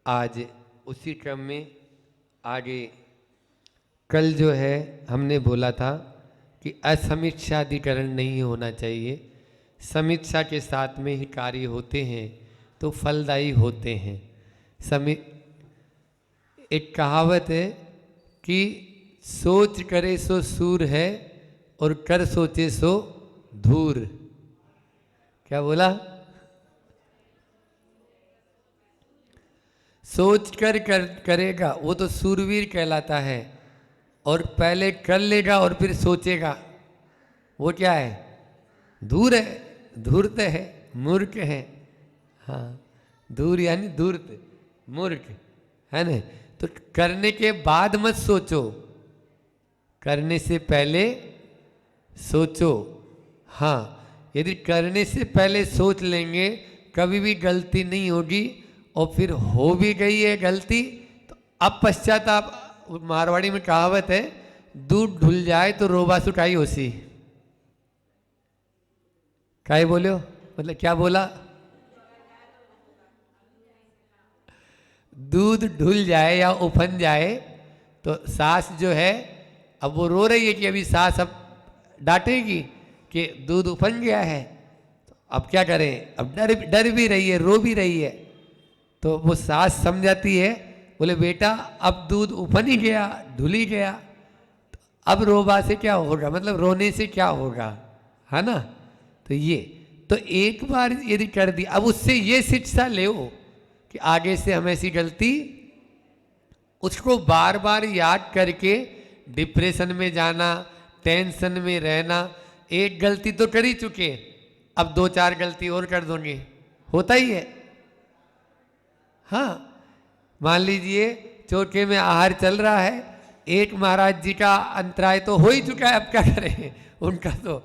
आज उसी क्रम में आगे कल जो है हमने बोला था कि असमीक्षाधिकरण नहीं होना चाहिए, समीक्षा के साथ में ही कार्य होते हैं तो फलदायी होते हैं। एक कहावत है कि सोच करे सो सूर है और कर सोचे सो धूर। क्या बोला? सोच कर करेगा वो तो सूरवीर कहलाता है, और पहले कर लेगा और फिर सोचेगा वो क्या है? धूर है, धूर्त है, मूर्ख है। हाँ, धूर यानी धूर्त, मूर्ख है ना। तो करने के बाद मत सोचो, करने से पहले सोचो। हाँ, यदि करने से पहले सोच लेंगे कभी भी गलती नहीं होगी, और फिर हो भी गई है गलती तो अब पश्चाताप। मारवाड़ी में कहावत है, दूध ढुल जाए तो रोबा सुटाई होसी। काय बोलो? मतलब क्या बोला? दूध ढुल जाए या उफन जाए तो सास जो है, अब वो रो रही है कि अभी सास अब डांटेगी कि दूध उफन गया है, तो अब क्या करें? अब डर भी रही है, रो भी रही है। तो वो सास समझाती है, बोले बेटा अब दूध उफन ही गया, ढुल ही गया, तो अब रोबा से क्या होगा, मतलब रोने से क्या होगा, है ना। तो ये तो एक बार यदि कर दी, अब उससे ये शिक्षा ले कि आगे से हम ऐसी गलती, उसको बार बार याद करके डिप्रेशन में जाना, टेंशन में रहना। एक गलती तो कर ही चुके, अब 2-4 गलती और कर दोगे, होता ही है। हाँ, मान लीजिए चौके में आहार चल रहा है, एक महाराज जी का अंतराय तो हो ही चुका है, अब क्या करें उनका तो।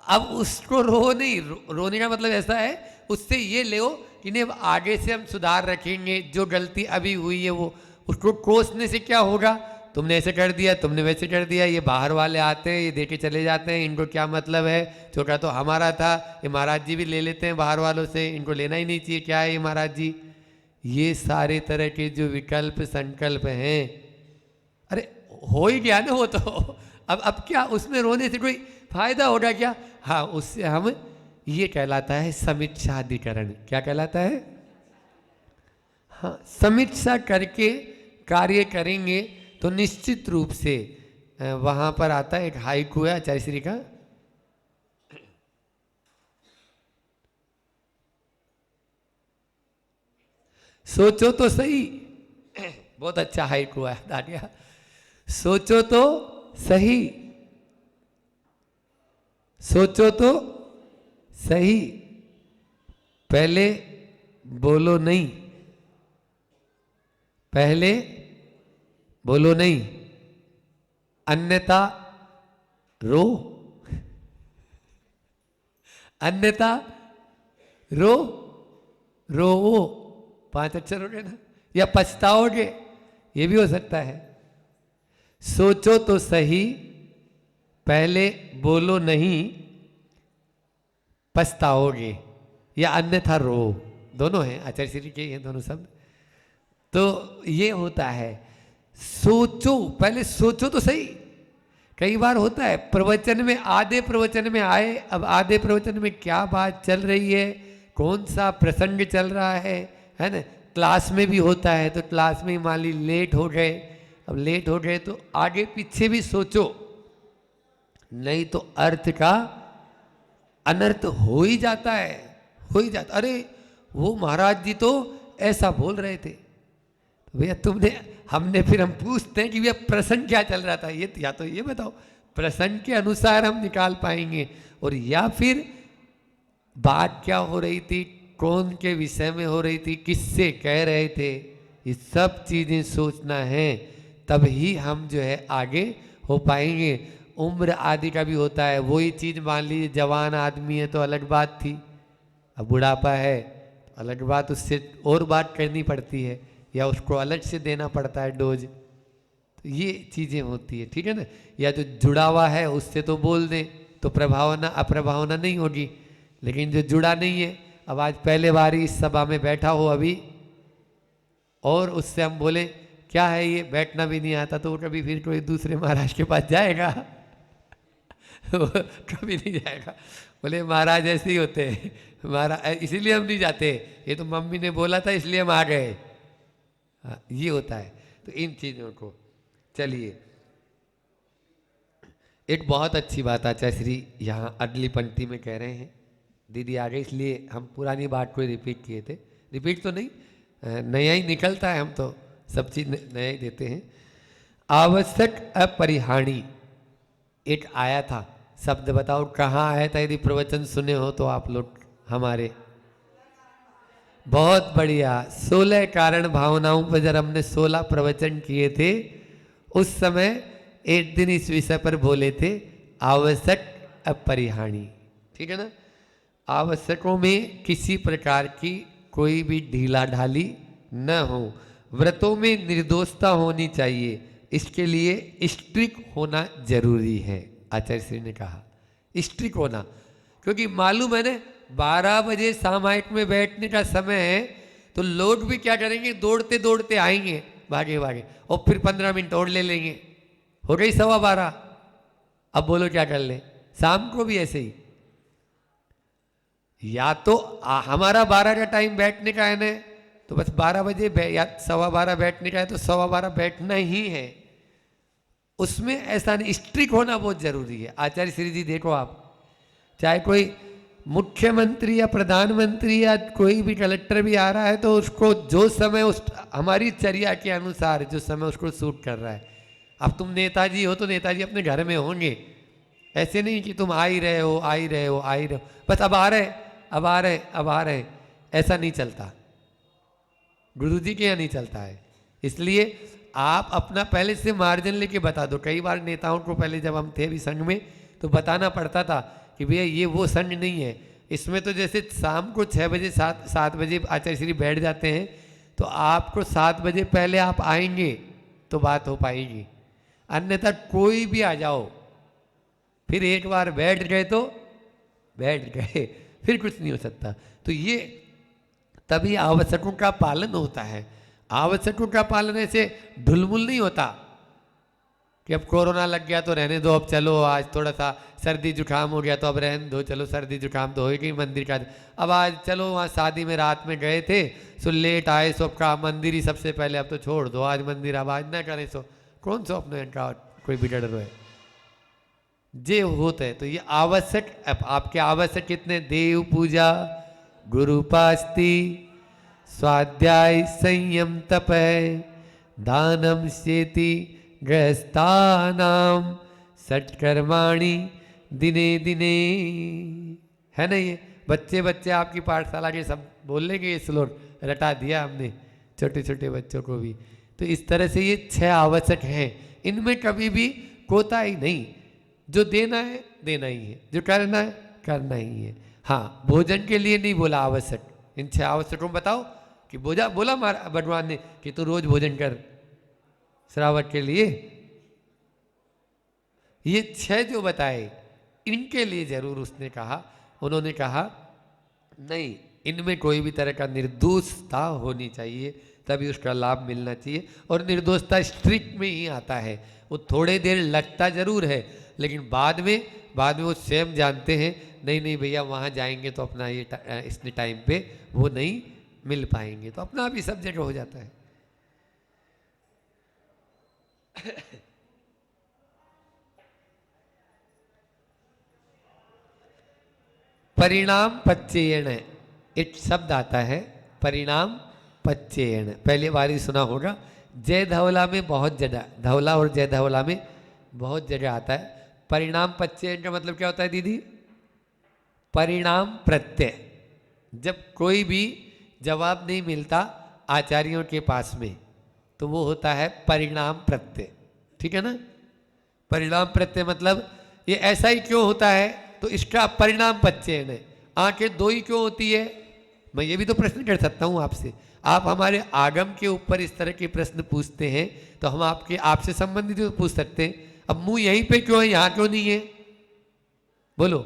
अब उसको रो नहीं, रोने का मतलब ऐसा है, उससे ये ले कि नहीं अब आगे से हम सुधार रखेंगे, जो गलती अभी हुई है वो, उसको कोसने से क्या होगा? तुमने ऐसे कर दिया, तुमने वैसे कर दिया, ये बाहर वाले आते हैं, ये देके चले जाते हैं, इनको क्या मतलब है, चौका तो हमारा था, ये महाराज जी भी ले लेते हैं बाहर वालों से, इनको लेना ही नहीं चाहिए, क्या है ये महाराज जी। ये सारे तरह के जो विकल्प संकल्प हैं, अरे हो ही गया ना वो तो, अब क्या उसमें रोने से कोई फायदा होगा क्या? हाँ, उससे हम, ये कहलाता है समीक्षाधिकरण। क्या कहलाता है? हाँ, समीक्षा करके कार्य करेंगे तो निश्चित रूप से वहां पर आता है, एक हाइकू है आचार्य श्री का, सोचो तो सही। बहुत अच्छा हाइकू है दानिया। सोचो तो सही, सोचो तो सही, पहले बोलो नहीं, पहले बोलो नहीं, अन्यथा रो, अन्यथा रो, रो 5 अक्षर हो गए ना, या पछताओगे, ये भी हो सकता है। सोचो तो सही, पहले बोलो नहीं, पछताओगे, या अन्यथा रो, दोनों हैं आचार्य श्री के, ये दोनों शब्द। तो ये होता है, सोचो, पहले सोचो तो सही। कई बार होता है प्रवचन में, आधे प्रवचन में आए, अब आधे प्रवचन में क्या बात चल रही है, कौन सा प्रसंग चल रहा है ना। क्लास में भी होता है, तो क्लास में मान ली लेट हो गए, अब लेट हो गए तो आगे पीछे भी सोचो, नहीं तो अर्थ का अनर्थ हो ही जाता है, हो ही जाता। अरे वो महाराज जी तो ऐसा बोल रहे थे, तो भैया तुमने, हमने फिर हम पूछते हैं कि भैया प्रसंग क्या चल रहा था, ये या तो ये बताओ, प्रसंग के अनुसार हम निकाल पाएंगे, और या फिर बात क्या हो रही थी, कौन के विषय में हो रही थी, किससे कह रहे थे, ये सब चीजें सोचना है, तभी हम जो है आगे हो पाएंगे। उम्र आदि का भी होता है, वही चीज मान लीजिए जवान आदमी है तो अलग बात थी, अब बुढ़ापा है तो अलग बात, उससे और बात करनी पड़ती है, या उसको अलग से देना पड़ता है डोज, तो ये चीजें होती है, ठीक है ना। या जो जुड़ा हुआ है उससे तो बोल दें तो प्रभावना अप्रभावना नहीं होगी, लेकिन जो जुड़ा नहीं है, अब आज पहले बार इस सभा में बैठा हो अभी, और उससे हम बोले क्या है ये, बैठना भी नहीं आता, तो वो कभी फिर कोई दूसरे महाराज के पास जाएगा? वो कभी नहीं जाएगा। बोले महाराज ऐसे ही होते हैं, महाराज इसीलिए हम नहीं जाते, ये तो मम्मी ने बोला था इसलिए हम आ गए। हाँ, ये होता है। तो इन चीज़ों को, चलिए, एक बहुत अच्छी बात आचार्य श्री यहाँ अगली पंक्ति में कह रहे हैं। दीदी आ गए इसलिए हम पुरानी बात को रिपीट किए थे, रिपीट तो नहीं, नया ही निकलता है, हम तो सब चीज़ नया ही देते हैं। आवश्यक अपरिहाणी एक आया था, शब्द बताओ कहाँ आया था? यदि प्रवचन सुने हो तो आप लोग हमारे, बहुत बढ़िया, 16 कारण भावनाओं पर जब हमने 16 प्रवचन किए थे, उस समय एक दिन इस विषय पर बोले थे, आवश्यक अपरिहाणी। ठीक है ना? आवश्यकों में किसी प्रकार की कोई भी ढीला ढाली न हो, व्रतों में निर्दोषता होनी चाहिए, इसके लिए स्ट्रिक होना जरूरी है। आचार्य श्री ने कहा स्ट्रिक होना, क्योंकि मालूम है ना 12 बजे सामायिक में बैठने का समय है, तो लोग भी क्या करेंगे, दौड़ते दौड़ते आएंगे भागे भागे, और फिर 15 मिनट और ले लेंगे, हो गई 12:15। अब बोलो क्या कर ले? शाम को भी ऐसे ही, या तो हमारा 12 का टाइम बैठने का है ना, तो बस 12 बजे या 12:15 बैठने का है तो 12:15 बैठना ही है। उसमें ऐसा नहीं, स्ट्रिक होना बहुत जरूरी है। आचार्य श्री जी देखो, आप चाहे कोई मुख्यमंत्री या प्रधानमंत्री या कोई भी कलेक्टर भी आ रहा है, तो उसको जो समय उस हमारी चर्या के अनुसार जो समय उसको सूट कर रहा है। अब तुम नेताजी हो तो नेताजी अपने घर में होंगे, ऐसे नहीं कि तुम आ ही रहे हो, आ ही रहे हो, आ ही रहे हो, बस अब आ रहे, अब आ रहे, अब आ रहे, ऐसा नहीं चलता। गुरु जी के यहाँ नहीं चलता है। इसलिए आप अपना पहले से मार्जिन लेके बता दो। कई बार नेताओं को पहले जब हम थे भी संघ में, तो बताना पड़ता था कि भैया ये वो संघ नहीं है, इसमें तो जैसे शाम को 6 बजे 7 बजे आचार्य श्री बैठ जाते हैं, तो आपको 7 बजे पहले आप आएंगे तो बात हो पाएगी, अन्यथा कोई भी आ जाओ, फिर एक बार बैठ गए तो बैठ गए, फिर कुछ नहीं हो सकता। तो ये तभी आवश्यकों का पालन होता है। आवश्यकों का पालन ऐसे ढुलमुल नहीं होता कि अब कोरोना लग गया तो रहने दो, अब चलो आज थोड़ा सा सर्दी जुकाम हो गया तो अब रहने दो, चलो सर्दी जुकाम तो होगी मंदिर का, अब आज चलो वहाँ शादी में रात में गए थे सो लेट आए, सो का मंदिर ही सबसे पहले, अब तो छोड़ दो आज मंदिर, अब आज ना करें, सो कौन सो अपने का कोई बिगड़ रहे है, जे होता है। तो ये आवश्यक, आपके आवश्यक कितने, देव पूजा, गुरुपास्ति, स्वाध्याय, संयम, तप, दानम, शेति, गृहस्थानाम, सत्कर्माणि दिने दिने, है ना? ये बच्चे बच्चे आपकी पाठशाला के सब बोल लेंगे ये श्लोक, रटा दिया हमने छोटे छोटे बच्चों को भी। तो इस तरह से ये 6 आवश्यक हैं, इनमें कभी भी कोताही नहीं, जो देना है देना ही है, जो करना है करना ही है। हाँ, भोजन के लिए नहीं बोला आवश्यक, इन 6 आवश्यकों में बताओ कि बोला भगवान ने कि तू रोज भोजन कर श्रावक के लिए, ये 6 जो बताए इनके लिए जरूर उसने कहा, उन्होंने कहा नहीं, इनमें कोई भी तरह का निर्दोषता होनी चाहिए, तभी उसका लाभ मिलना चाहिए। और निर्दोषता स्ट्रिक्ट में ही आता है, वो थोड़े देर लगता जरूर है, लेकिन बाद में वो स्वयं जानते हैं नहीं नहीं भैया वहाँ जाएंगे तो अपना ये इतने टाइम पे वो नहीं मिल पाएंगे, तो अपना भी सब जगह हो जाता है। परिणाम पच्चेयण, एक शब्द आता है परिणाम पच्चेयण, पहली बार ही सुना होगा। जय धवला में बहुत जगह, धवला और जय धवला में बहुत जगह आता है। परिणाम पच्चेयण का मतलब क्या होता है दीदी? परिणाम प्रत्यय, जब कोई भी जवाब नहीं मिलता आचार्यों के पास में तो वो होता है परिणाम प्रत्यय, ठीक है ना? परिणाम प्रत्यय मतलब ये ऐसा ही क्यों होता है, तो इसका परिणाम पच्चेयण है। आंखें 2 ही क्यों होती है? मैं ये भी तो प्रश्न कर सकता हूँ आपसे। आप हमारे आगम के ऊपर इस तरह के प्रश्न पूछते हैं तो हम आपसे संबंधित तो पूछ सकते हैं। अब मुंह यहीं पे क्यों है, यहाँ क्यों नहीं है? बोलो।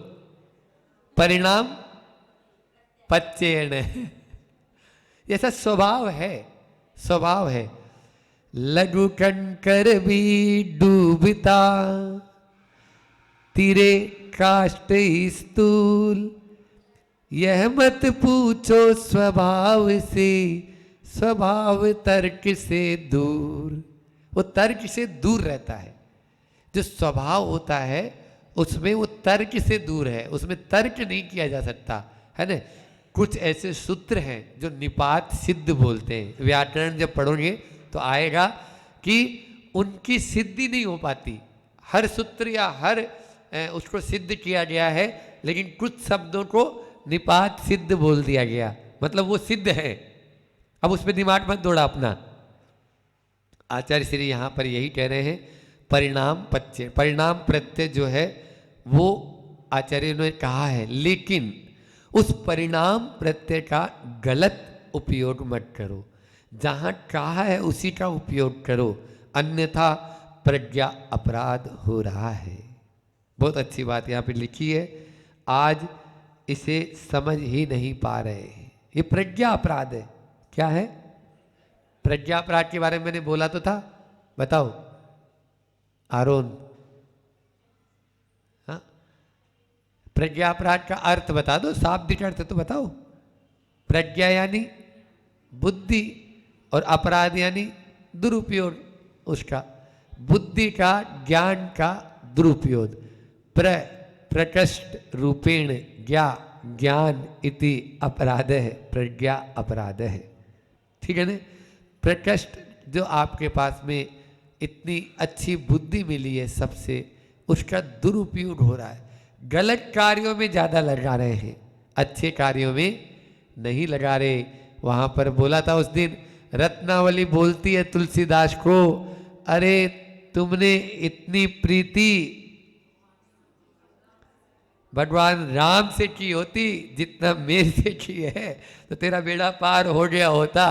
परिणाम पच्चेयण, ऐसा स्वभाव है, स्वभाव है। लघु कंकर भी डूबता, तीरे काष्ठ स्थूल, यह मत पूछो स्वभाव से, स्वभाव तर्क से दूर। वो तर्क से दूर रहता है। जो स्वभाव होता है उसमें वो तर्क से दूर है, उसमें तर्क नहीं किया जा सकता है ना। कुछ ऐसे सूत्र हैं जो निपात सिद्ध बोलते हैं। व्याकरण जब पढ़ोगे तो आएगा कि उनकी सिद्धि नहीं हो पाती। हर सूत्र या हर उसको सिद्ध किया गया है, लेकिन कुछ शब्दों को निपात सिद्ध बोल दिया गया, मतलब वो सिद्ध है। अब उसमें दिमाग मत दौड़ा अपना। आचार्य श्री यहाँ पर यही कह रहे हैं, परिणाम प्रत्यय, परिणाम प्रत्यय जो है वो आचार्य ने कहा है, लेकिन उस परिणाम प्रत्यय का गलत उपयोग मत करो। जहाँ कहा है उसी का उपयोग करो, अन्यथा प्रज्ञा अपराध हो रहा है। बहुत अच्छी बात यहाँ पे लिखी है, आज इसे समझ ही नहीं पा रहे हैं। ये प्रज्ञा अपराध है। क्या है? प्रज्ञा अपराध के बारे में मैंने बोला तो था, बताओ आरोन। हाँ, प्रज्ञा अपराध का अर्थ बता दो, शाब्दिक अर्थ तो बताओ। प्रज्ञा यानी बुद्धि और अपराध यानी दुरुपयोग उसका, बुद्धि का, ज्ञान का दुरुपयोग। प्रकृष्ट रूपेण ज्ञान इति अपराध है, प्रज्ञा अपराध है। ठीक है ना। प्रकृष्ट जो आपके पास में इतनी अच्छी बुद्धि मिली है सबसे, उसका दुरुपयोग हो रहा है। गलत कार्यों में ज़्यादा लगा रहे हैं, अच्छे कार्यों में नहीं लगा रहे। वहाँ पर बोला था उस दिन, रत्नावली बोलती है तुलसीदास को, अरे तुमने इतनी प्रीति भगवान राम से की होती जितना मेरे से की है तो तेरा बेड़ा पार हो गया होता।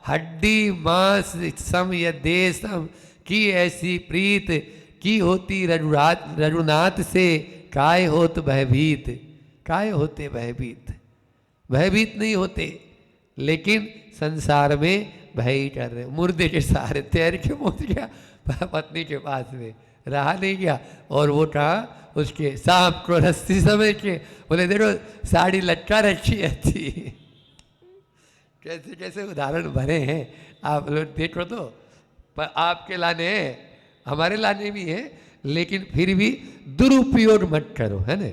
हड्डी मांस सम या देशम की ऐसी प्रीत की होती रघुनाथ से, काय होत भयभीत, काय होते भयभीत। भयभीत नहीं होते, लेकिन संसार में भय कर रहे। मुर्दे के सहारे तैर के पहुंच गया पत्नी के पास में, रहा नहीं गया। और वो कहा उसके सांप को रस्सी समझ के बोले, देखो साड़ी लटका रखी अच्छी। कैसे कैसे उदाहरण भरे हैं, आप लोग देखो तो। पर आपके लाने हैं, हमारे लाने भी है, लेकिन फिर भी दुरुपयोग मत करो, है ना।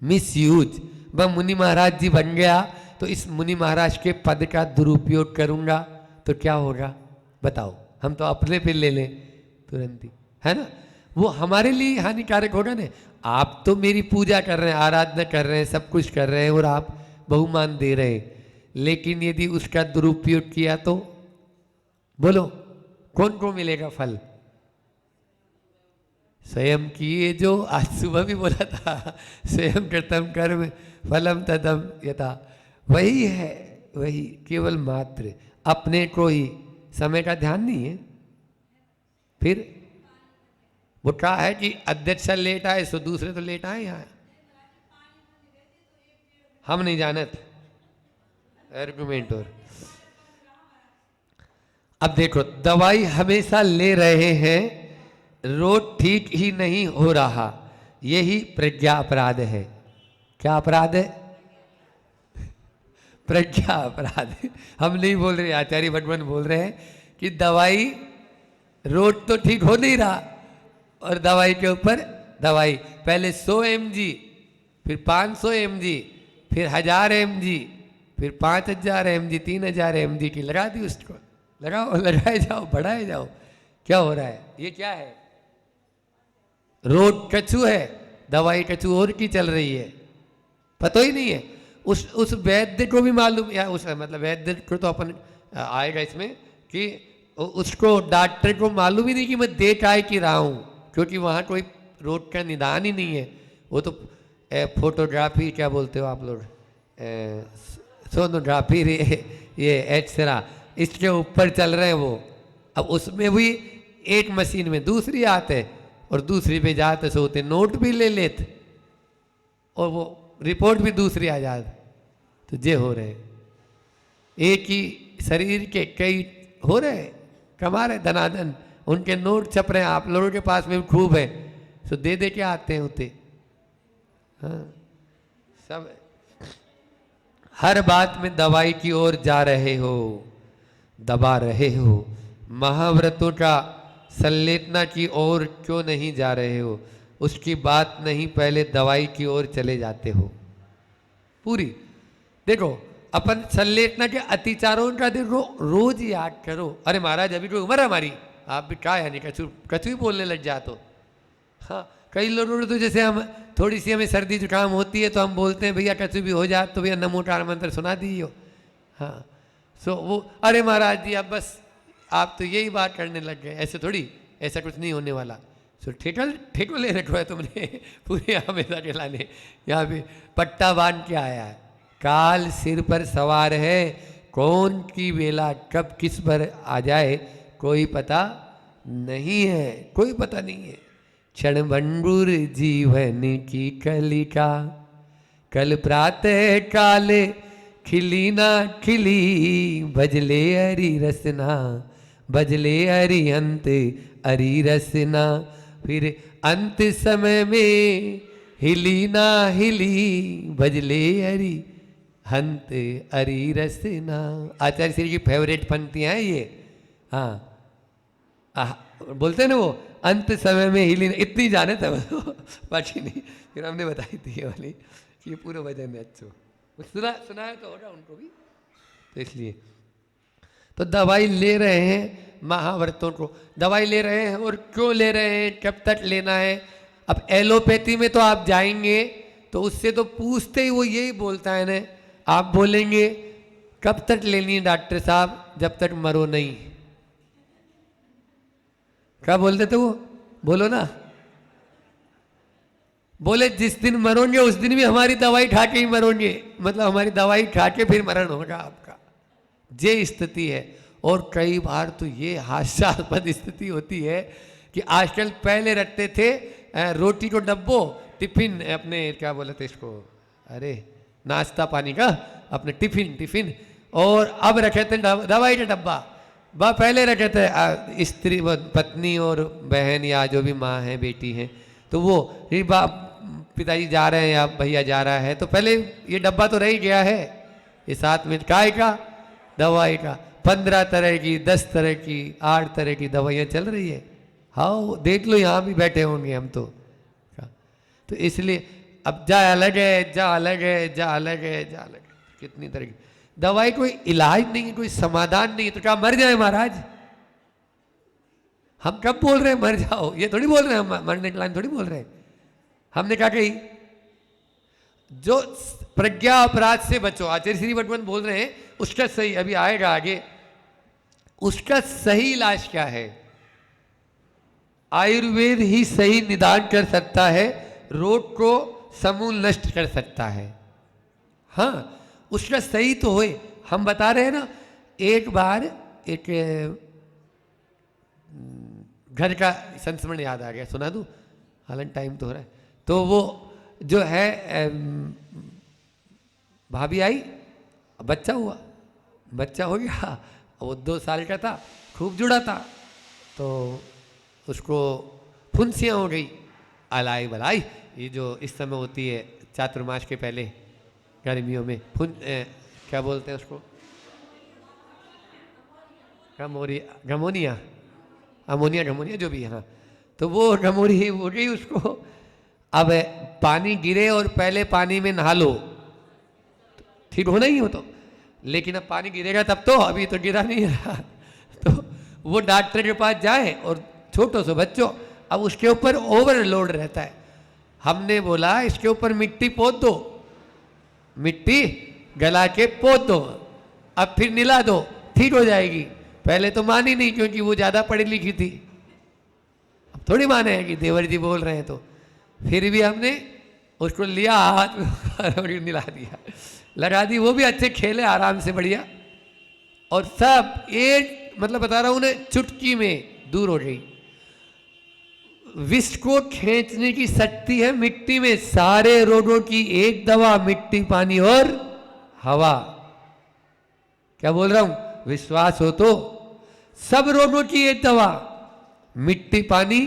Miss use. वह मुनि महाराज जी बन गया तो इस मुनि महाराज के पद का दुरुपयोग करूंगा तो क्या होगा बताओ। हम तो अपने पे ले लें तुरंत ही, है ना। वो हमारे लिए हानिकारक होगा ना। आप तो मेरी पूजा कर रहे हैं, आराधना कर रहे हैं, सब कुछ कर रहे हैं और आप बहुमान दे रहे हैं, लेकिन यदि उसका दुरुपयोग किया तो बोलो कौन को मिलेगा फल? स्वयं किए जो, आज सुबह भी बोला था, स्वयं कृतम कर्म फलम तदम यथा। वही है, वही केवल मात्र अपने को ही। समय का ध्यान नहीं है। फिर वो कहा है कि अध्यक्ष लेट आए सो दूसरे तो लेट आए यहाँ। हम नहीं जानत आर्गुमेंट। और अब देखो, दवाई हमेशा ले रहे हैं, रोग ठीक ही नहीं हो रहा, यही प्रज्ञा अपराध है। क्या अपराध है? प्रज्ञा अपराध। हम नहीं बोल रहे, आचार्य भगवान बोल रहे हैं कि दवाई, रोग तो ठीक हो नहीं रहा, और दवाई के ऊपर दवाई, पहले 100 mg, फिर 500 mg, फिर 1000 mg, फिर 5000 mg, 3000 mg की लगा दी उसको। लगाओ, लगाए जाओ, बढ़ाए जाओ। क्या हो रहा है? ये क्या है? रोग कछू है, दवाई कछू और की चल रही है, पता ही नहीं है। उस वैद्य को भी मालूम, या उस मतलब वैद्य को तो अपन आएगा इसमें कि उसको, डॉक्टर को मालूम ही नहीं कि मैं दे काय की रहा हूँ, क्योंकि वहाँ कोई रोग का निदान ही नहीं है। वो तो फोटोग्राफी, क्या बोलते हो आप लोग, सोनोग्राफी, ये एक्सरा, इसके ऊपर चल रहे हैं वो। अब उसमें भी एक मशीन में दूसरी आते, और दूसरी पे जाते सोते नोट भी ले लेते, और वो रिपोर्ट भी दूसरी आ जाती। तो ये हो रहे, एक ही शरीर के कई हो रहे, कमा रहे धनाधन, उनके नोट छप रहे हैं, आप लोगों के पास में खूब है, तो दे दे के आते हैं होते। हाँ, सब हर बात में दवाई की ओर जा रहे हो, दबा रहे हो, महाव्रतों का संलेतना की ओर क्यों नहीं जा रहे हो? उसकी बात नहीं, पहले दवाई की ओर चले जाते हो। पूरी देखो, अपन संलेतना के अतिचारों का देखो, रोज याद करो। अरे महाराज अभी कोई उम्र है हमारी, आप भी क्या यानी कछु कछु ही बोलने लग जा तो। हाँ, कई लोगों तो जैसे हम थोड़ी सी हमें सर्दी जुकाम होती है तो हम बोलते हैं भैया कछु भी हो जाए तो भैया नमो कार मंत्र सुना दीजिए। हाँ, सो वो अरे महाराज जी अब बस आप तो यही बात करने लग गए, ऐसे थोड़ी, ऐसा कुछ नहीं होने वाला। सो ठेको ले रखो है तुमने पूरे हमेशा चलाने। यहाँ पे पट्टा बांध के आया है, काल सिर पर सवार है, कौन की बेला कब किस पर आ जाए कोई पता नहीं है, कोई पता नहीं है। क्षण भंगुर जीवन की कलिका, कल प्रातः काले खिली ना खिली, बजले हरी रसना, बजले हरि अंत हरी रसना, फिर अंत समय में हिली ना हिली, बजले हरि हंत हरी रसना। आचार्य श्री की फेवरेट पंक्तियां हैं ये। हाँ, बोलते हैं ना वो, अंत समय में हिली, इतनी जाने तब बाकी नहीं, फिर हमने बताई थी ये वाली कि ये पूरा वजन है। अच्छा सुनाया तो होगा उनको भी, तो इसलिए तो दवाई ले रहे हैं, महाव्रतों को दवाई ले रहे हैं। और क्यों ले रहे हैं, कब तक लेना है? अब एलोपैथी में तो आप जाएंगे तो उससे तो पूछते ही वो यही बोलता है ना, आप बोलेंगे कब तक लेनी है डॉक्टर साहब, जब तक मरो नहीं। क्या बोलते थे वो, बोलो ना, बोले जिस दिन मरोगे उस दिन भी हमारी दवाई खा के ही मरोगे, मतलब हमारी दवाई खा के फिर मरण होगा आपका, ये स्थिति है। और कई बार तो ये हास्यास्पद स्थिति होती है कि आजकल पहले रखते थे रोटी को डब्बो, टिफिन अपने क्या बोले थे इसको, अरे नाश्ता पानी का अपने टिफिन, और अब रखे थे दवाई का डब्बा। पहले रखे थे स्त्री पत्नी और बहन या जो भी माँ है बेटी है, तो वो पिताजी जा रहे हैं या भैया जा रहा है तो पहले ये डब्बा तो रह ही गया है, ये 7 मिनट काय का दवाई का, 15 तरह की, 10 तरह की, 8 तरह की दवाइयाँ चल रही है। हाँ देख लो, यहाँ भी बैठे होंगे हम तो इसलिए अब जा अलग है, जा अलग है, जा अलग है, जा अलग है, कितनी तरह की दवाई। कोई इलाज नहीं है, कोई समाधान नहीं है, तो क्या मर जाए महाराज? हम कब बोल रहे हैं मर जाओ, ये थोड़ी बोल रहे हैं, हम मरने के लाइन थोड़ी बोल रहे हैं। हमने क्या कही, जो प्रज्ञा अपराध से बचो, आचार्य श्री भगवान बोल रहे हैं उसका सही, अभी आएगा आगे, उसका सही इलाज क्या है? आयुर्वेद ही सही निदान कर सकता है, रोग को समूल नष्ट कर सकता है। हाँ, उसका सही तो होए। हम बता रहे हैं ना, एक बार एक घर का संस्मरण याद आ गया, सुना दूं? हालांकि टाइम तो हो रहा है। तो वो जो है भाभी आई, बच्चा हुआ, बच्चा हो गया, वो 2 साल का था, खूब जुड़ा था, तो उसको फुंसियाँ हो गई, अलाई बलाई, ये जो इस समय होती है चातुर्मास के पहले गर्मियों में, क्या बोलते हैं उसको, गमोनिया, अमोनिया जो भी है। हाँ, तो वो गमोरी हो गई उसको। अब पानी गिरे और पहले पानी में नहा लो, ठीक होना ही हो तो, लेकिन अब पानी गिरेगा तब तो, अभी तो गिरा नहीं रहा। तो वो डॉक्टर के पास जाए, और छोटो से बच्चों, अब उसके ऊपर ओवरलोड रहता है। हमने बोला इसके ऊपर मिट्टी पोत दो, मिट्टी गला के पोत दो, अब फिर निला दो, ठीक हो जाएगी। पहले तो मानी नहीं, क्योंकि वो ज़्यादा पढ़ी लिखी थी। अब थोड़ी माने हैं कि देवर जी बोल रहे हैं, तो फिर भी हमने उसको लिया, हाथ में निला दिया, लगा दी, वो भी अच्छे खेले आराम से बढ़िया, और सब एक मतलब बता रहा हूँ उन्हें, चुटकी में दूर हो गई। विष को खींचने की शक्ति है मिट्टी में, सारे रोगों की एक दवा, मिट्टी, पानी और हवा। क्या बोल रहा हूं, विश्वास हो तो सब रोगों की एक दवा, मिट्टी, पानी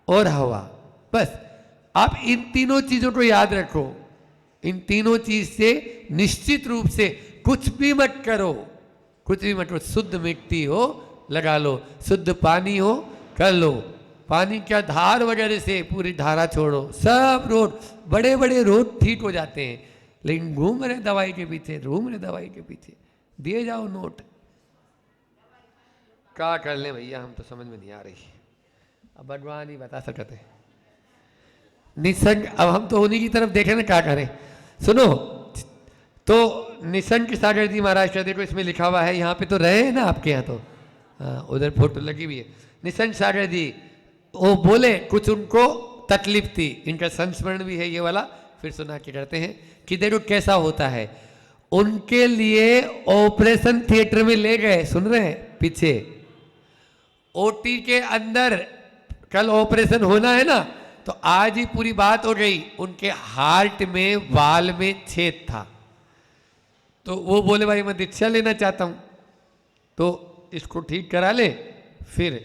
और हवा। बस आप इन तीनों चीजों को याद रखो। इन तीनों चीज से निश्चित रूप से कुछ भी मत करो, कुछ भी मत करो। शुद्ध मिट्टी हो लगा लो, शुद्ध पानी हो कर लो, पानी क्या धार वगैरह से पूरी धारा छोड़ो। सब रोग, बड़े बड़े रोग ठीक हो जाते हैं, लेकिन घूम रहे दवाई के पीछे, घूम रहे दवाई के पीछे। दिए जाओ नोट, क्या कर ले भैया, हम तो समझ में नहीं आ रही। अब भगवान ही बता सकते। निसंग, अब हम तो उन्हीं की तरफ देखें ना, क्या करें। सुनो, तो निसंग सागर जी महाराज का देखो इसमें लिखा हुआ है, यहाँ पे तो रहे हैं ना आपके यहाँ, तो हाँ उधर फोटो लगी हुई है। निसंग सागर जी वो बोले, कुछ उनको तकलीफ थी, इनका संस्मरण भी है ये वाला, फिर सुना के करते हैं कि देखो कैसा होता है। उनके लिए ऑपरेशन थिएटर में ले गए, सुन रहे हैं पीछे, ओटी के अंदर कल ऑपरेशन होना है ना, तो आज ही पूरी बात हो गई। उनके हार्ट में वाल में छेद था, तो वो बोले भाई मैं दीक्षा लेना चाहता हूं, तो इसको ठीक करा ले, फिर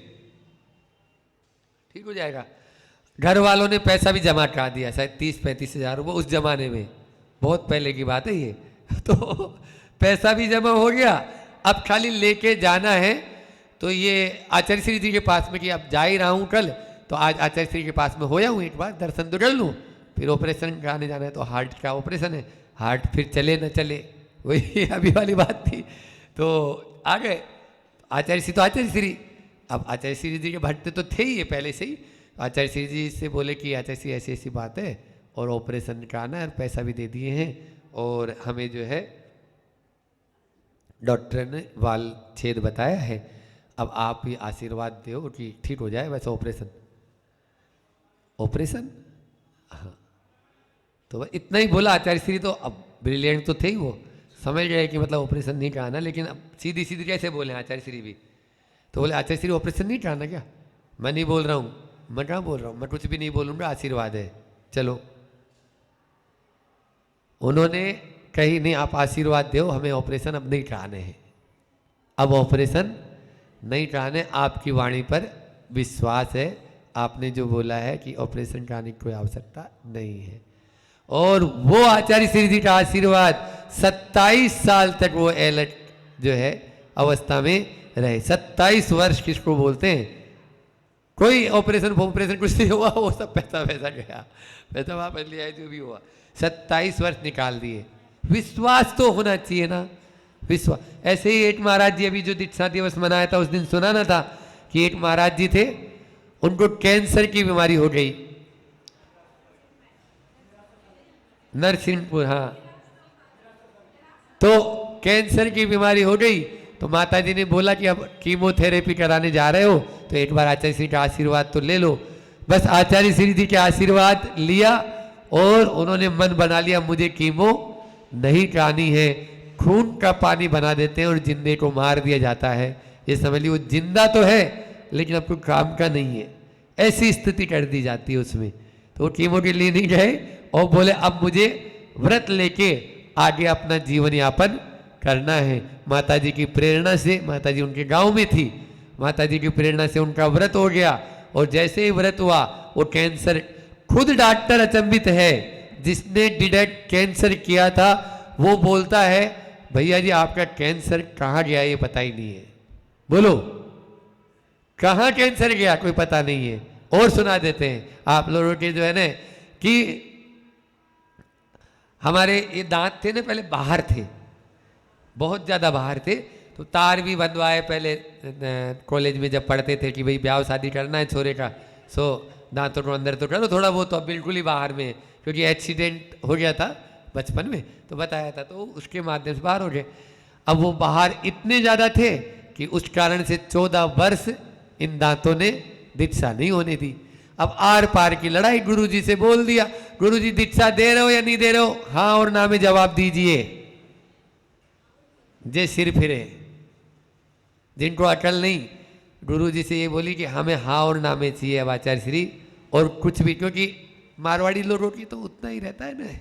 ठीक हो जाएगा। घर वालों ने पैसा भी जमा करा दिया, शायद 30-35 हज़ार रुपये उस जमाने में, बहुत पहले की बात है ये। तो पैसा भी जमा हो गया, अब खाली लेके जाना है। तो ये आचार्य श्री जी के पास में कि अब जा ही रहा हूँ कल, तो आज आचार्य श्री के पास में होया हूँ, एक बार दर्शन तो कर लूँ, फिर ऑपरेशन कराने जाना है। तो हार्ट का ऑपरेशन है, हार्ट फिर चले न चले, वही अभी वाली बात थी। तो आ गए आचार्य श्री, तो आचार्य श्री, अब आचार्य श्री जी के भक्त तो थे ही ये पहले से ही। आचार्य श्री जी से बोले कि आचार्य श्री ऐसी ऐसी बात है, और ऑपरेशन कराना है, पैसा भी दे दिए हैं, और हमें जो है डॉक्टर ने वाल छेद बताया है, अब आप ही आशीर्वाद दो कि ठीक हो जाए। वैसे ऑपरेशन हाँ, तो बस इतना ही बोला आचार्य श्री। तो अब ब्रिलियंट तो थे ही, वो समझ गए कि मतलब ऑपरेशन नहीं कराना, लेकिन अब सीधी सीधी कैसे बोले आचार्य श्री भी। तो बोले आचार्य श्री ऑपरेशन नहीं कराना क्या? मैं नहीं बोल रहा हूँ, मैं कहाँ बोल रहा हूँ, मैं कुछ भी नहीं बोलूँगा, आशीर्वाद है, चलो। उन्होंने कही नहीं, आप आशीर्वाद दो, हमें ऑपरेशन अब नहीं कराने हैं, अब ऑपरेशन नहीं कराने, आपकी वाणी पर विश्वास है, आपने जो बोला है कि ऑपरेशन कराने की कोई आवश्यकता नहीं है। और वो आचार्य श्री जी का आशीर्वाद 27 साल तक वो एलर्ट जो है अवस्था में रहे। 27 वर्ष किसको बोलते हैं? कोई ऑपरेशन कुछ नहीं हुआ, वो सब पैसा गया, पैसा वापस लिया, जो भी हुआ 27 वर्ष निकाल दिए। विश्वास तो होना चाहिए ना, विश्वास। ऐसे ही एक महाराज जी अभी जो दीक्षा दिवस मनाया था उस दिन सुना ना था कि एक महाराज जी थे, उनको कैंसर की बीमारी हो गई, नरसिंहपुर, हाँ। तो कैंसर की बीमारी हो गई, तो माता जी ने बोला कि अब कीमोथेरेपी कराने जा रहे हो, तो एक बार आचार्य श्री का आशीर्वाद तो ले लो। बस आचार्य श्री जी के आशीर्वाद लिया और उन्होंने मन बना लिया मुझे कीमो नहीं करानी है, खून का पानी बना देते हैं और जिंदे को मार दिया जाता है। ये समझ ली, वो जिंदा तो है लेकिन अब कोई काम का नहीं है, ऐसी स्थिति कर दी जाती है उसमें। तो वो कीमो के लिए नहीं गए और बोले अब मुझे व्रत लेके आगे अपना जीवन यापन करना है। माता जी की प्रेरणा से, माता जी उनके गांव में थी, माता जी की प्रेरणा से उनका व्रत हो गया, और जैसे ही व्रत हुआ वो कैंसर, खुद डॉक्टर अचंभित है, जिसने डिटेक्ट कैंसर किया था वो बोलता है भैया जी आपका कैंसर कहाँ गया ये पता ही नहीं है। बोलो कहाँ कैंसर गया कोई पता नहीं है। और सुना देते हैं आप लोगों के जो है ना कि हमारे ये दांत थे ना पहले बाहर थे, बहुत ज़्यादा बाहर थे, तो तार भी बंधवाए पहले कॉलेज में जब पढ़ते थे कि भाई ब्याह शादी करना है छोरे का, सो दांतों को अंदर तो करो थोड़ा बहुत, तो अब बिल्कुल ही बाहर में, क्योंकि एक्सीडेंट हो गया था बचपन में तो बताया था, तो उसके माध्यम से बाहर हो गए। अब वो बाहर इतने ज़्यादा थे कि उस कारण से 14 वर्ष इन दांतों ने दीक्षा नहीं होने दी। अब आर पार की लड़ाई, गुरुजी से बोल दिया, गुरुजी दीक्षा दे रहे हो या नहीं दे रहे हो, हाँ और ना में जवाब दीजिए। जे सिर फिरे, जिनको अकल नहीं, गुरुजी से ये बोली कि हमें हाँ और ना में चाहिए अब आचार्य श्री, और कुछ भी, क्योंकि मारवाड़ी लोगों की तो उतना ही रहता है ना,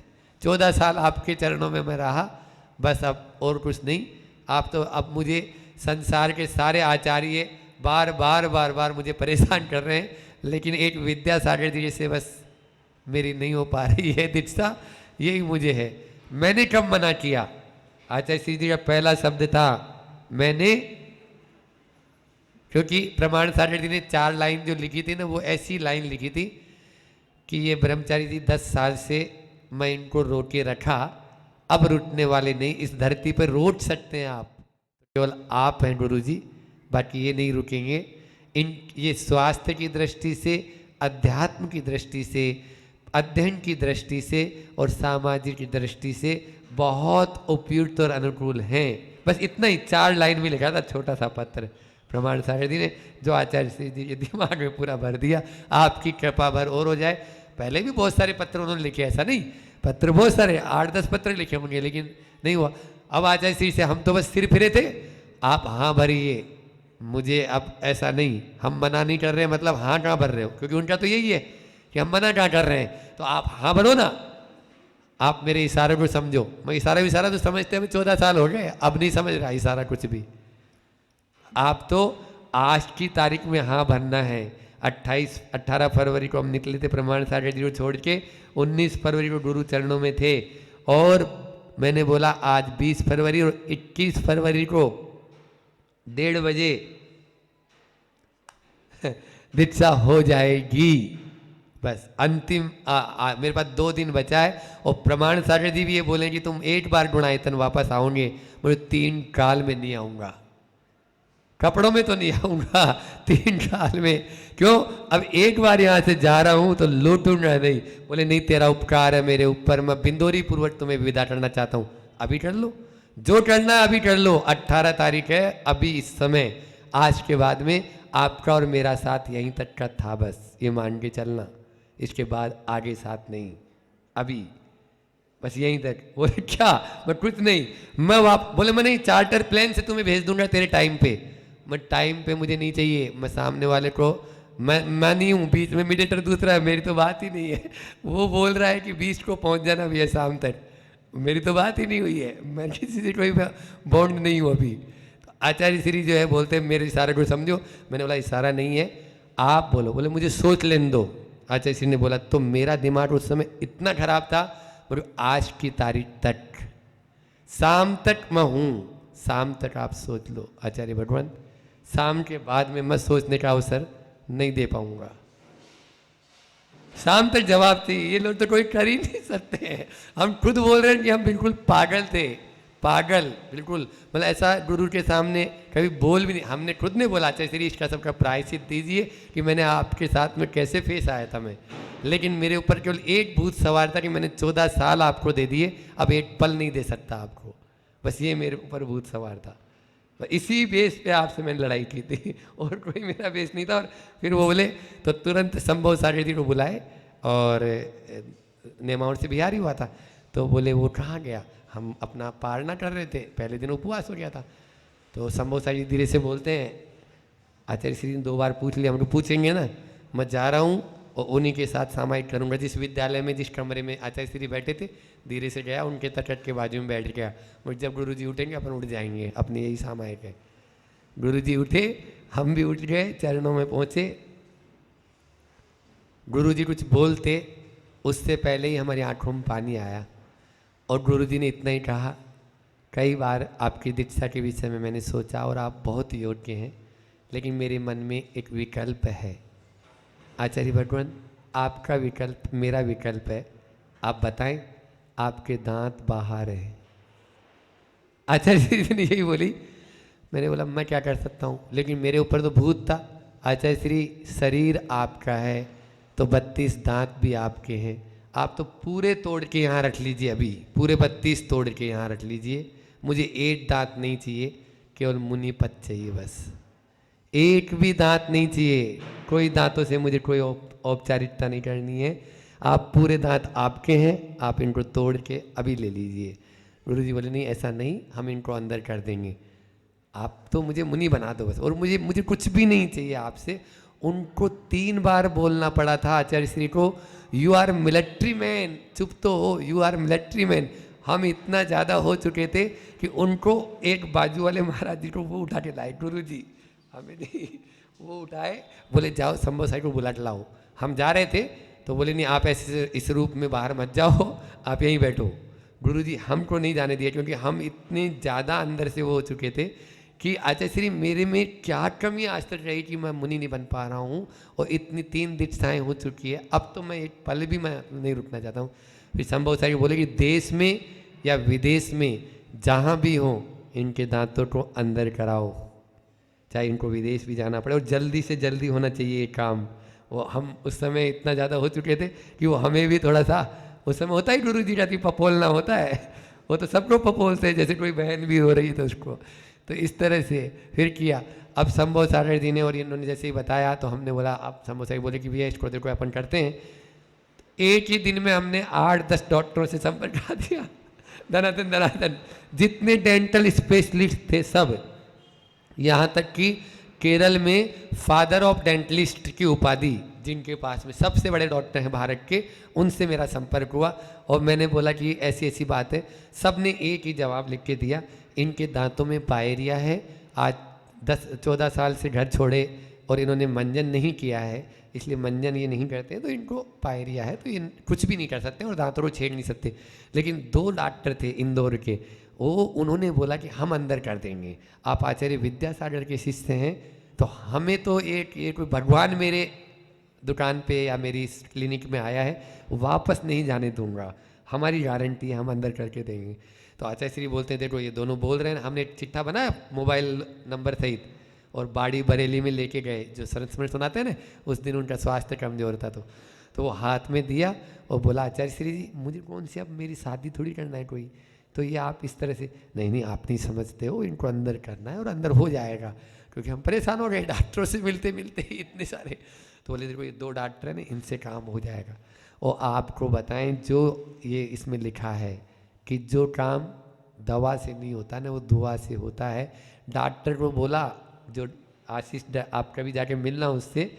14 साल आपके चरणों में मैं रहा, बस अब और कुछ नहीं। आप तो अब मुझे संसार के सारे आचार्य बार बार बार बार मुझे परेशान कर रहे हैं, लेकिन एक विद्यासागर जी से बस मेरी नहीं हो पा रही है दीक्षा, यही मुझे है। मैंने कब मना किया? आचार्य श्री जी का पहला शब्द था मैंने, क्योंकि प्रमाण सागर जी ने 4 लाइन जो लिखी थी ना, वो ऐसी लाइन लिखी थी कि ये ब्रह्मचारी जी 10 साल से मैं इनको रोके रखा, अब रुकने वाले नहीं, इस धरती पर रोक सकते हैं आप, केवल आप हैं गुरु जी, बाकी ये नहीं रुकेंगे। ये स्वास्थ्य की दृष्टि से, अध्यात्म की दृष्टि से, अध्ययन की दृष्टि से और सामाजिक की दृष्टि से बहुत उपयुक्त और अनुकूल हैं। बस इतना ही 4 लाइन में लिखा था, छोटा सा पत्र प्रमाण सागर जी ने, जो आचार्य श्री जी के दिमाग में पूरा भर दिया। आपकी कृपा भर और हो जाए। पहले भी बहुत सारे पत्र उन्होंने लिखे, ऐसा नहीं, पत्र बहुत सारे 8-10 पत्र लिखे होंगे, लेकिन नहीं हुआ। अब आचार्य श्री से हम तो बस सिर फिरे थे, आप हाँ भरिए, मुझे अब ऐसा नहीं, हम मना नहीं कर रहे हैं, मतलब हाँ कहाँ भर रहे हो, क्योंकि उनका तो यही है कि हम मना कहाँ कर रहे हैं, तो आप हाँ भरो ना। आप मेरे इशारे को समझो, मैं इशारा तो समझते हैं 14 साल हो गए, अब नहीं समझ रहा इशारा कुछ भी। आप तो आज की तारीख में हाँ भरना है। 18 फरवरी को हम निकले थे प्रमाण सागर जी को छोड़ के, 19 फरवरी को गुरु चरणों में थे, और मैंने बोला आज 20 फरवरी और 21 फरवरी को 1:30 बजे दीक्षा हो जाएगी। बस अंतिम मेरे पास 2 दिन बचा है, और प्रमाण सागर जी भी ये बोले कि तुम एक बार गुणायतन वापस आओगे, मुझे 3 काल में नहीं आऊँगा, कपड़ों में तो नहीं आऊँगा, 3 काल में। क्यों? अब एक बार यहाँ से जा रहा हूँ तो लौटूंगा नहीं। बोले नहीं, तेरा उपकार है मेरे ऊपर, मैं बिंदोरी पूर्वक तुम्हें विदा करना चाहता हूँ, अभी कर लो, जो करना है अभी कर लो। 18 तारीख है, अभी इस समय, आज के बाद में आपका और मेरा साथ यहीं तक का था, बस ये मान के चलना, इसके बाद आगे साथ नहीं, अभी बस यहीं तक। बोले क्या? मैं कुछ नहीं, मैं बोले मैं नहीं, चार्टर प्लेन से तुम्हें भेज दूंगा तेरे टाइम पे। मैं टाइम पे मुझे नहीं चाहिए, मैं सामने वाले को, मैं नहीं हूँ, बीच में मीडिएटर दूसरा है, मेरी तो बात ही नहीं है। वो बोल रहा है कि 20 को पहुँच जाना भैया शाम तक, मेरी तो बात ही नहीं हुई है, मैं किसी से कोई बॉन्ड नहीं हूँ अभी। तो आचार्य श्री जो है बोलते हैं मेरे इशारे को समझो। मैंने बोला इशारा नहीं है, आप बोलो। बोले मुझे सोच लेने दो। आचार्य श्री ने बोला तो मेरा दिमाग उस समय इतना खराब था, बोले आज की तारीख तक, शाम तक मैं हूँ, शाम तक आप सोच लो। आचार्य भगवान, शाम के बाद में मैं सोचने का अवसर नहीं दे पाऊंगा, शाम तक जवाब चाहिए। ये लोग तो कोई कर ही नहीं सकते हैं। हम खुद बोल रहे हैं कि हम बिल्कुल पागल थे, पागल बिल्कुल, मतलब ऐसा गुरु के सामने कभी बोल भी नहीं। हमने खुद ने बोला आचार्य श्री इसका सबका प्रायश्चित दीजिए कि मैंने आपके साथ में कैसे फेस आया था मैं, लेकिन मेरे ऊपर केवल एक भूत सवार था कि मैंने 14 साल आपको दे दिए, अब एक पल नहीं दे सकता आपको, बस ये मेरे ऊपर भूत सवार था। इसी बेस पे आपसे मैंने लड़ाई की थी, और कोई मेरा बेस नहीं था। और फिर वो बोले तो तुरंत संभव सागर जी को बुलाए, और नेमाउर से बिहार ही हुआ था, तो बोले वो कहाँ गया, हम अपना पारना कर रहे थे, पहले दिन उपवास हो गया था। तो संभव सागर जी धीरे से बोलते हैं, आचार्य श्री ने 2 बार पूछ लिया, हमको पूछेंगे ना, मैं जा रहा हूँ और उन्हीं के साथ सामायिक करूँगा। जिस विद्यालय में, जिस कमरे में आचार्य श्री बैठे थे, धीरे से गया, उनके तट के बाजू में बैठ गया। और जब गुरु जी उठेंगे अपन उठ जाएंगे, अपने यही सामायिक है। गुरु जी उठे, हम भी उठ गए, चरणों में पहुँचे। गुरु जी कुछ बोलते उससे पहले ही हमारी आंखों में पानी आया, और गुरु जी ने इतना ही कहा, कई बार आपकी दीक्षा के विषय में मैंने सोचा और आप बहुत योग्य हैं, लेकिन मेरे मन में एक विकल्प है। आचार्य भगवान, आपका विकल्प मेरा विकल्प है, आप बताएं। आपके दांत बाहर है। आचार्य श्री ने यही बोली। मैंने बोला मैं क्या कर सकता हूँ, लेकिन मेरे ऊपर तो भूत था। आचार्य श्री, शरीर आपका है तो 32 दांत भी आपके हैं, आप तो पूरे तोड़ के यहाँ रख लीजिए, अभी पूरे 32 तोड़ के यहाँ रख लीजिए। मुझे एक दांत नहीं चाहिए, केवल मुनि पद चाहिए, बस एक भी दांत नहीं चाहिए। कोई दांतों से मुझे कोई औपचारिकता नहीं करनी है। आप पूरे दांत आपके हैं, आप इनको तोड़ के अभी ले लीजिए। गुरुजी बोले नहीं ऐसा नहीं, हम इनको अंदर कर देंगे, आप तो मुझे मुनि बना दो बस, और मुझे कुछ भी नहीं चाहिए आपसे। उनको 3 बार बोलना पड़ा था आचार्य श्री को, यू आर मिलिट्री मैन, चुप तो हो, यू आर मिलिट्री मैन। हम इतना ज़्यादा हो चुके थे कि उनको एक बाजू वाले महाराज जी को वो उठा के लाए, गुरु जी हमें नहीं, वो उठाए, बोले जाओ शंभू साई को बुला के लाओ। हम जा रहे थे तो बोले नहीं आप ऐसे इस रूप में बाहर मत जाओ, आप यहीं बैठो। गुरुजी हमको नहीं जाने दिया क्योंकि हम इतने ज़्यादा अंदर से वो हो चुके थे कि आचार्य श्री मेरे में क्या कमी आज तक रही कि मैं मुनि नहीं बन पा रहा हूँ, और इतनी 3 दीक्षाएँ हो चुकी है, अब तो मैं एक पल भी मैं नहीं रुकना चाहता हूँ। फिर शंभू साई बोले कि देश में या विदेश में जहाँ भी हो इनके दांतों को अंदर कराओ, चाहे इनको विदेश भी जाना पड़े, और जल्दी से जल्दी होना चाहिए ये काम। वो हम उस समय इतना ज़्यादा हो चुके थे कि वो हमें भी थोड़ा सा, उस समय होता ही गुरु जी का पपोलना होता है, वो तो सबको पपोलते हैं, जैसे कोई बहन भी हो रही है तो उसको, तो इस तरह से फिर किया। अब शंभू सागर जी ने और इन्होंने जैसे ही बताया तो हमने बोला, अब शंभू सागर बोले कि भैया इसको देखो अपन करते हैं। एक ही दिन में हमने 8-10 डॉक्टरों से संपर्क करा दिया, धनाधन धनाधन, जितने डेंटल स्पेशलिस्ट थे सब, यहाँ तक कि केरल में फादर ऑफ डेंटलिस्ट की उपाधि जिनके पास में सबसे बड़े डॉक्टर हैं भारत के, उनसे मेरा संपर्क हुआ और मैंने बोला कि ऐसी ऐसी बात है। सब ने एक ही जवाब लिख के दिया, इनके दांतों में पायरिया है, आज 10-14 साल से घर छोड़े और इन्होंने मंजन नहीं किया है, इसलिए मंजन ये नहीं करते, तो इनको पायरिया है, तो ये कुछ भी नहीं कर सकते और दांतों को छेड़ नहीं सकते। लेकिन 2 डॉक्टर थे इंदौर के, वो उन्होंने बोला कि हम अंदर कर देंगे, आप आचार्य विद्यासागर के शिष्य हैं, तो हमें तो ये कोई भगवान मेरे दुकान पे या मेरी इस क्लिनिक में आया है, वापस नहीं जाने दूंगा, हमारी गारंटी है, हम अंदर करके देंगे। तो आचार्य श्री बोलते हैं देखो ये दोनों बोल रहे हैं, हमने एक चिट्ठा बनाया मोबाइल नंबर सहित और बाड़ी बरेली में लेके गए, जो संस्मरण सुनाते हैं ना, उस दिन उनका स्वास्थ्य कमजोर था, तो वो हाथ में दिया और बोला आचार्य श्री जी मुझे कौन सी, अब मेरी शादी थोड़ी करना है कोई, तो ये आप इस तरह से नहीं आप नहीं समझते हो, इनको अंदर करना है और अंदर हो जाएगा, क्योंकि हम परेशान हो गए डॉक्टरों से मिलते मिलते ही इतने सारे। तो बोले देखो ये 2 डॉक्टर हैं ना, इनसे काम हो जाएगा। और आपको बताएं जो ये इसमें लिखा है कि जो काम दवा से नहीं होता ना, वो दुआ से होता है। डॉक्टर को बोला, जो आशीष आप कभी जाके मिलना उससे,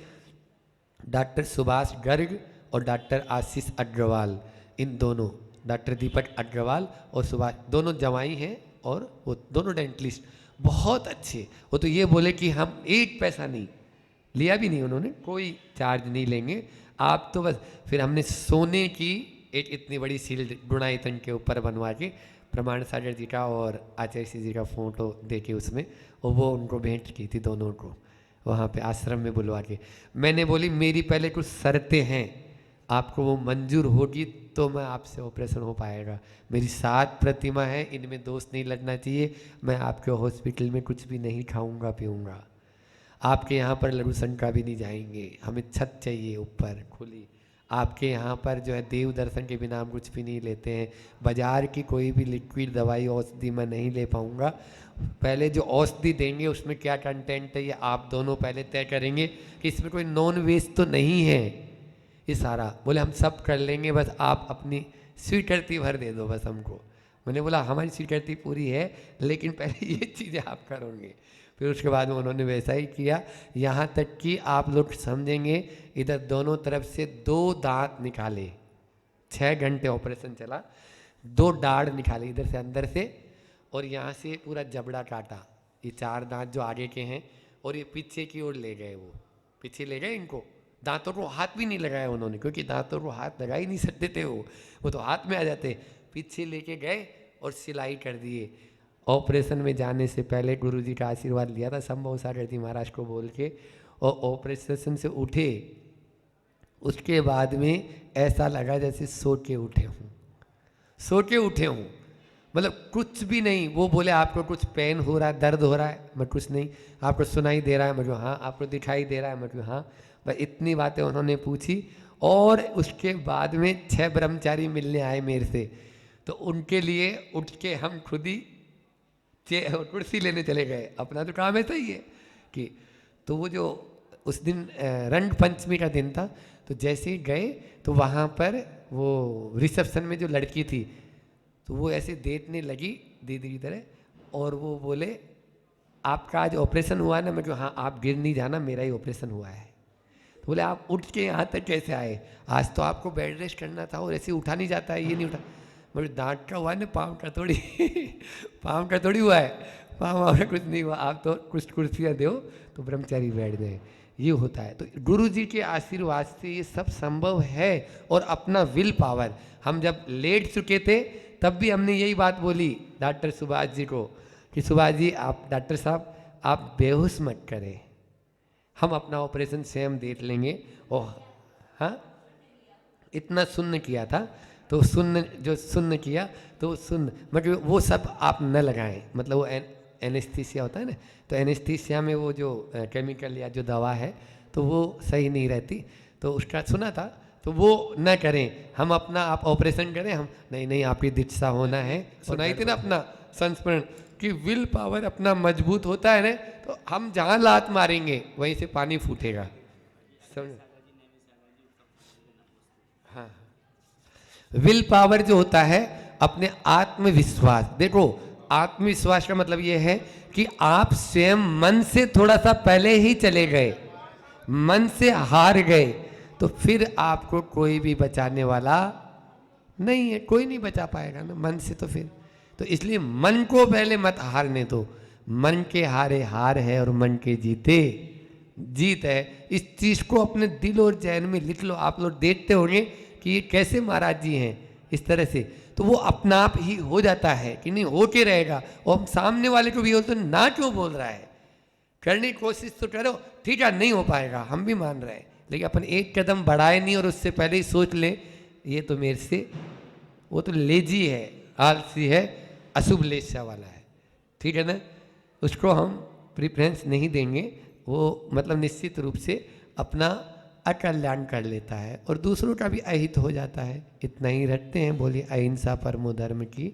डॉक्टर सुभाष गर्ग और डॉक्टर आशीष अग्रवाल, इन दोनों, डॉक्टर दीपक अग्रवाल और सुभाष, दोनों जवाई हैं और वो दोनों डेंटलिस्ट बहुत अच्छे। वो तो ये बोले कि हम 1 पैसा नहीं लिया, भी नहीं उन्होंने, कोई चार्ज नहीं लेंगे आप, तो बस। फिर हमने सोने की एक इतनी बड़ी शील्ड गुणायतन के ऊपर बनवा के प्रमाण सागर जी का और आचार्य श्री जी का फोटो दे के उसमें, और वो उनको भेंट की थी दोनों को वहाँ पे आश्रम में बुलवा के। मैंने बोली मेरी पहले कुछ शर्तें हैं, आपको वो मंजूर होगी तो मैं आपसे ऑपरेशन हो पाएगा। मेरी 7 प्रतिमा है, इनमें दोष नहीं लगना चाहिए, मैं आपके हॉस्पिटल में कुछ भी नहीं खाऊंगा पीऊँगा, आपके यहाँ पर लघु शंका भी नहीं जाएंगे, हमें छत चाहिए ऊपर खुली, आपके यहाँ पर जो है देव दर्शन के बिना हम कुछ भी नहीं लेते हैं, बाजार की कोई भी लिक्विड दवाई औषधि मैं नहीं ले पाऊँगा, पहले जो औषधि देंगे उसमें क्या कंटेंट है ये आप दोनों पहले तय करेंगे कि इसमें कोई नॉन वेज तो नहीं है, ये सारा। बोले हम सब कर लेंगे, बस आप अपनी स्वीकृति भर दे दो बस हमको। मैंने बोला हमारी स्वीकृति पूरी है, लेकिन पहले ये चीज़ें आप करोगे। फिर उसके बाद में उन्होंने वैसा ही किया, यहाँ तक कि आप लोग समझेंगे, इधर दोनों तरफ से 2 दांत निकाले, 6 घंटे ऑपरेशन चला, 2 दाढ़ निकाले इधर से अंदर से, और यहाँ से पूरा जबड़ा काटा, ये 4 दांत जो आगे के हैं, और ये पीछे की ओर ले गए, वो पीछे ले गए इनको, दांतों को हाथ भी नहीं लगाया उन्होंने, क्योंकि दांतों को हाथ लगा ही नहीं सकते थे, वो तो हाथ में आ जाते, पीछे लेके गए और सिलाई कर दिए। ऑपरेशन में जाने से पहले गुरुजी का आशीर्वाद लिया था शंभू सागर जी महाराज को बोल के, और ऑपरेशन से उठे, उसके बाद में ऐसा लगा जैसे सो के उठे हूँ, सो के उठे हूँ, मतलब कुछ भी नहीं। वो बोले आपको कुछ पेन हो रहा है, दर्द हो रहा है, मैं कुछ नहीं। आपको सुनाई दे रहा है, मैं हाँ। आपको दिखाई दे रहा है, मैं हाँ। बस इतनी बातें उन्होंने पूछी, और उसके बाद में 6 ब्रह्मचारी मिलने आए मेरे से, तो उनके लिए उठ के हम खुद ही कुर्सी लेने चले गए, अपना तो काम ऐसा ही है कि। तो वो जो उस दिन रंग पंचमी का दिन था, तो जैसे ही गए तो वहाँ पर वो रिसेप्शन में जो लड़की थी, तो वो ऐसे देखने लगी दीदी की तरह, और वो बोले आपका आज ऑपरेशन हुआ है ना, मैं क्यों हाँ। आप गिर नहीं जाना, मेरा ही ऑपरेशन हुआ है। तो बोले आप उठ के यहाँ तक कैसे आए, आज तो आपको बेड रेस्ट करना था और ऐसे उठा नहीं जाता है, ये नहीं उठा। बोले दांत का हुआ है ना, पाँव का थोड़ी पाँव का थोड़ी हुआ है, पाँव और कुछ नहीं हुआ, आप तो कुछ कुर्सियाँ दो तो ब्रह्मचारी बैठ गए, ये होता है। तो गुरु जी के आशीर्वाद से ये सब संभव है। और अपना विल पावर, हम जब लेट चुके थे तब भी हमने यही बात बोली डॉक्टर सुभाष जी को कि सुभाष जी आप डॉक्टर साहब आप बेहोश मत करें, हम अपना ऑपरेशन स्वयं देख लेंगे। और हाँ, इतना सुन्न किया था, तो सुन्न जो सुन्न किया तो सुन्न मतलब वो सब आप न लगाएं, मतलब वो एनेस्थीसिया होता है ना, तो एनेस्थीसिया में वो जो केमिकल या जो दवा है तो वो सही नहीं रहती, तो उसका सुना था, तो वो न करें, हम अपना आप ऑपरेशन करें, हम नहीं नहीं आपकी दीक्षा होना है। सुनाई थी ना अपना संस्मरण कि विल पावर अपना मजबूत होता है ना, तो हम जहाँ लात मारेंगे वहीं से पानी फूटेगा, समझ। हाँ, विल पावर जो होता है अपने आत्मविश्वास, देखो आत्मविश्वास का मतलब ये है कि आप स्वयं मन से थोड़ा सा पहले ही चले गए, मन से हार गए, तो फिर आपको कोई भी बचाने वाला नहीं है, कोई नहीं बचा पाएगा ना मन से। तो फिर तो इसलिए मन को पहले मत हारने दो, मन के हारे हार है और मन के जीते जीत है। इस चीज को अपने दिल और जहन में लिख लो। आप लोग देखते होंगे कि ये कैसे महाराज जी हैं इस तरह से, तो वो अपना आप ही हो जाता है कि नहीं, हो के रहेगा। और हम सामने वाले को भी बोलते तो ना क्यों बोल रहा है, करने की कोशिश तो करो, ठीक है नहीं हो पाएगा, हम भी मान रहे हैं, लेकिन अपन एक कदम बढ़ाए नहीं और उससे पहले ही सोच ले ये तो मेरे से, वो तो लेजी है, आलसी है, अशुभ लेशा वाला है, ठीक है ना, उसको हम प्रेफरेंस नहीं देंगे। वो मतलब निश्चित रूप से अपना अकल्याण कर लेता है और दूसरों का भी अहित हो जाता है। इतना ही रखते हैं, बोलिए अहिंसा परमो धर्म की।